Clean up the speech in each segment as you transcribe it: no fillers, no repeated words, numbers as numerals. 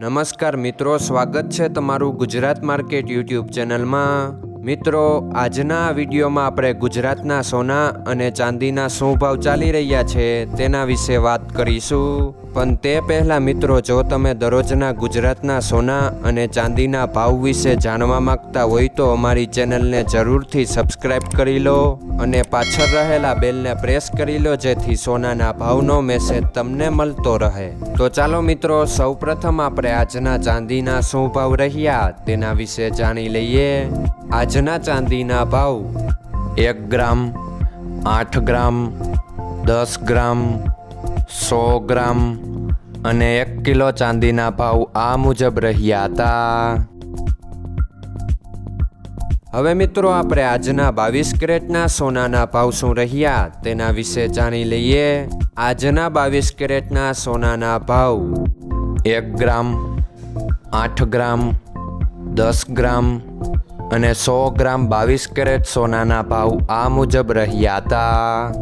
નમસ્કાર મિત્રો, સ્વાગત છે તમારું ગુજરાત માર્કેટ યુટ્યુબ ચેનલમાં। મિત્રો, આજના વિડીયોમાં આપણે ગુજરાતના સોના અને ચાંદીના શું ભાવ ચાલી રહ્યા છે તેના વિશે વાત કરીશું। પણ તે પહેલાં મિત્રો, જો તમે દરરોજના ગુજરાતના સોના અને ચાંદીના ભાવ વિશે જાણવા માંગતા હોય તો અમારી ચેનલને જરૂરથી સબસ્ક્રાઈબ કરી લો અને પાછળ રહેલા બેલને પ્રેસ કરી લો, જેથી સોનાના ભાવનો મેસેજ તમને મળતો રહે। તો ચાલો મિત્રો, સૌપ્રથમ આપણે આજના ચાંદીના શું ભાવ રહ્યા તેના વિશે જાણી લઈએ। આજના ચાંદીના ભાવ 1 ગ્રામ, 8 ગ્રામ, 10 ગ્રામ, 100 ગ્રામ અને 1 કિલો ચાંદીના ભાવ આ મુજબ રહ્યા હતા। હવે મિત્રો, આપણે આજના 22 કેરેટના સોનાના ભાવ શું રહ્યા તેના વિશે જાણી લઈએ। આજના 22 કેરેટના સોનાના ભાવ 1 ગ્રામ, 8 ગ્રામ, 10 ગ્રામ અને 100 ગ્રામ 22 કેરેટ સોનાના ભાવ આ મુજબ રહ્યા હતા।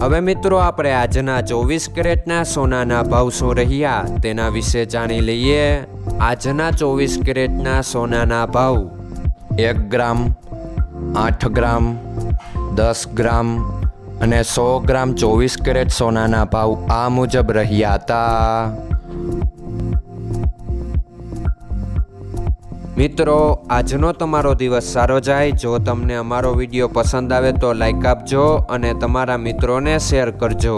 હવે મિત્રો, આપણે આજના 24 કેરેટના સોનાના ભાવ શું રહ્યા તેના વિશે જાણી લઈએ। આજના 24 કેરેટના સોનાના ભાવ 1 ગ્રામ, 8 ગ્રામ, 10 ગ્રામ અને 100 ગ્રામ 24 કેરેટ સોનાના ભાવ આ મુજબ રહ્યા હતા। મિત્રો, આજનો તમારો દિવસ સારો જાય। જો તમને અમારો વિડીયો પસંદ આવે તો લાઈક આપજો અને તમારા મિત્રોને શેર કરજો।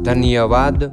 ધન્યવાદ।